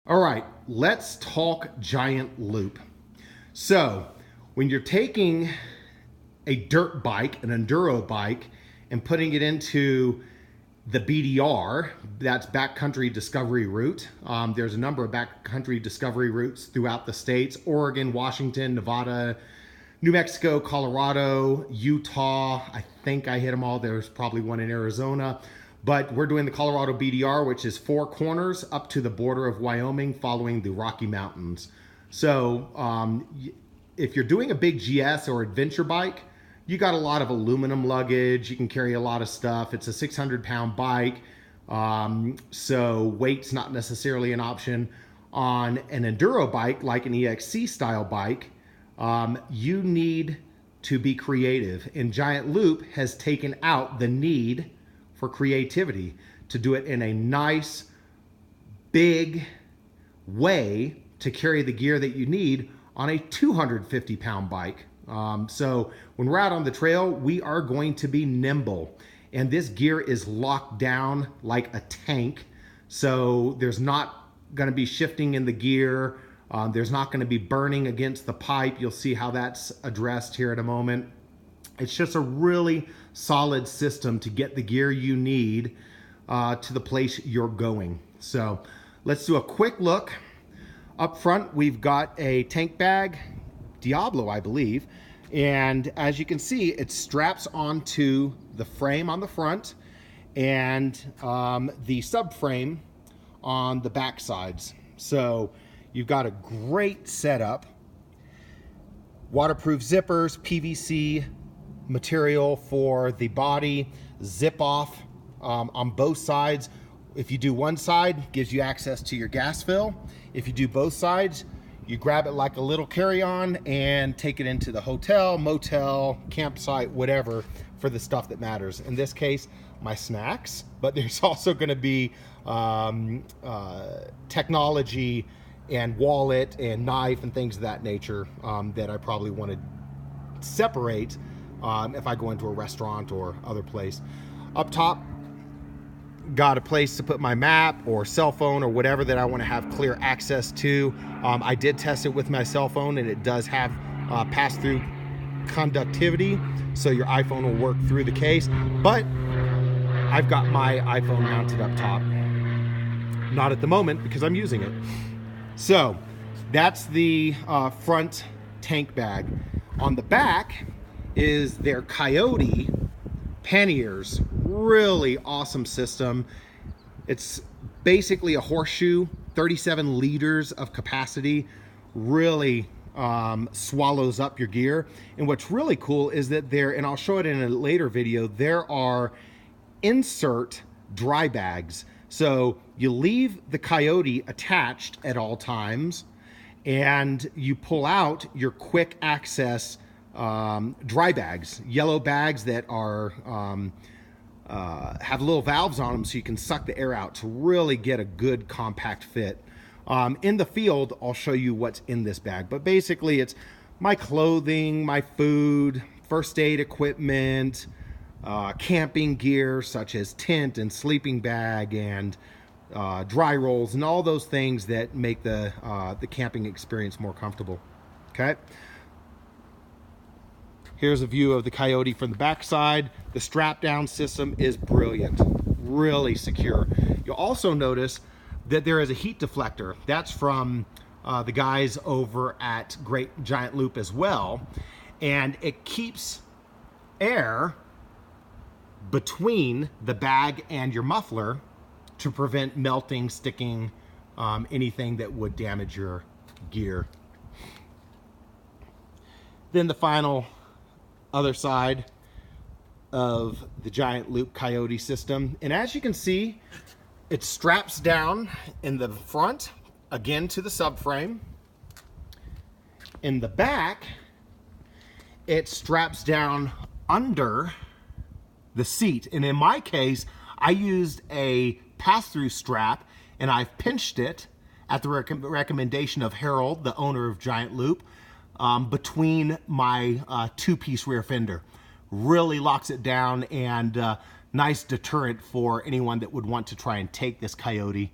All right, let's talk giant loop. So when you're taking a dirt bike, an enduro bike, and putting it into the BDR, that's backcountry discovery route. There's a number of backcountry discovery routes throughout the states: Oregon, Washington, Nevada, New Mexico, Colorado, Utah. I think I hit them all. There's probably one in Arizona. But we're doing the Colorado BDR, which is 4 corners up to the border of Wyoming, following the Rocky Mountains. So if you're doing a big GS or adventure bike, you got a lot of aluminum luggage. You can carry a lot of stuff. It's a 600-pound bike, so weight's not necessarily an option. On an enduro bike, like an EXC style bike, you need to be creative. And Giant Loop has taken out the need for creativity to do it in a nice, big way to carry the gear that you need on a 250-pound bike. So when we're out on the trail, we are going to be nimble, and this gear is locked down like a tank. So there's not going to be shifting in the gear. There's not going to be burning against the pipe. You'll see how that's addressed here in a moment. It's just a really solid system to get the gear you need to the place you're going. So let's do a quick look. Up front, we've got a tank bag, Diablo, I believe. And as you can see, it straps onto the frame on the front and the subframe on the back sides. So you've got a great setup. Waterproof zippers, PVC material for the body, zip off on both sides. If you do one side, gives you access to your gas fill. If you do both sides, you grab it like a little carry-on and take it into the hotel, motel, campsite, whatever, for the stuff that matters. In this case, my snacks, but there's also going to be technology and wallet and knife and things of that nature that I probably want to separate if I go into a restaurant or other place. Up top, got a place to put my map or cell phone or whatever that I want to have clear access to. I did test it with my cell phone, and it does have pass-through conductivity, so your iPhone will work through the case. But I've got my iPhone mounted up top. Not at the moment because I'm using it. So that's the front tank bag. On the back is their Coyote panniers. Really awesome system. It's basically a horseshoe, 37 liters of capacity. Really swallows up your gear. And what's really cool is that there, and I'll show it in a later video, there are insert dry bags. So you leave the Coyote attached at all times, and you pull out your quick access dry bags, yellow bags that are have little valves on them so you can suck the air out to really get a good compact fit. In the field, I'll show you what's in this bag, but basically it's my clothing, my food, first aid equipment, camping gear such as tent and sleeping bag and dry rolls and all those things that make the camping experience more comfortable. Okay. Here's a view of the Coyote from the backside. The strap down system is brilliant, really secure. You'll also notice that there is a heat deflector. That's from the guys over at Great Giant Loop as well. And it keeps air between the bag and your muffler to prevent melting, sticking, anything that would damage your gear. Then the final other side of the Giant Loop Coyote system, and as you can see, it straps down in the front again to the subframe. In the back, it straps down under the seat, and in my case I used a pass-through strap, and I've pinched it at the recommendation of Harold, the owner of Giant Loop, between my two-piece rear fender. Really locks it down, and nice deterrent for anyone that would want to try and take this Coyote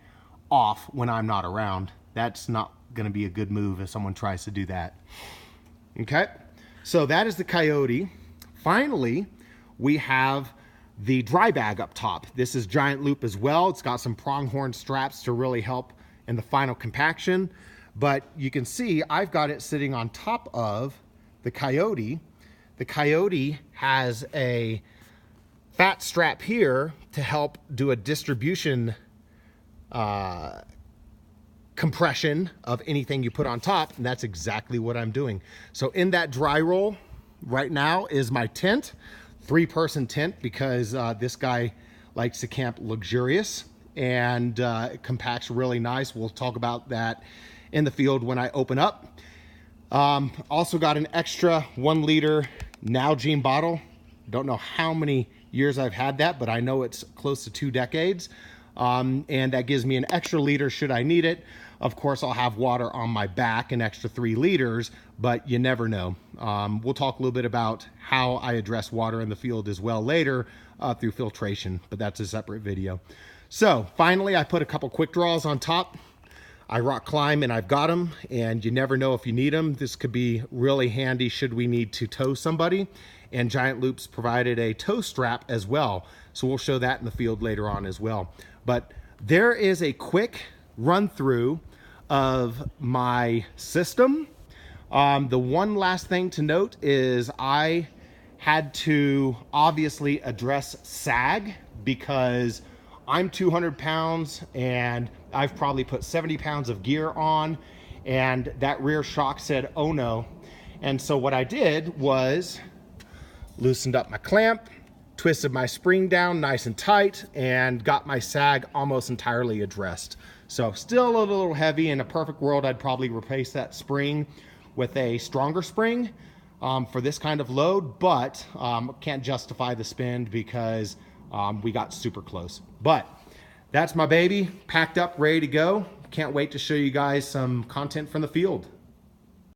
off when I'm not around. That's not going to be a good move if someone tries to do that. Okay, so that is the Coyote. Finally, we have the dry bag up top. This is giant loop as well. It's got some pronghorn straps to really help in the final compaction. But you can see I've got it sitting on top of the Coyote. The Coyote has a fat strap here to help do a distribution compression of anything you put on top, and that's exactly what I'm doing. So in that dry roll right now is my tent, 3-person tent, because this guy likes to camp luxurious, and it compacts really nice. We'll talk about that in the field when I open up. Also got an extra 1 liter Nalgene bottle. Don't know how many years I've had that, but I know it's close to 2 decades. And that gives me an extra liter should I need it. Of course, I'll have water on my back, an extra 3 liters, but you never know. We'll talk a little bit about how I address water in the field as well later through filtration, but that's a separate video. So finally, I put a couple quick draws on top. I rock climb and I've got them, and you never know if you need them. This could be really handy should we need to tow somebody, and Giant Loops provided a tow strap as well. So we'll show that in the field later on as well. But there is a quick run through of my system. The one last thing to note is I had to obviously address sag because I'm 200 pounds and I've probably put 70 pounds of gear on, and that rear shock said, oh no. And so what I did was loosened up my clamp, twisted my spring down nice and tight, and got my sag almost entirely addressed. So still a little heavy. In a perfect world, I'd probably replace that spring with a stronger spring for this kind of load, but can't justify the spend because we got super close. But that's my baby, packed up, ready to go. Can't wait to show you guys some content from the field.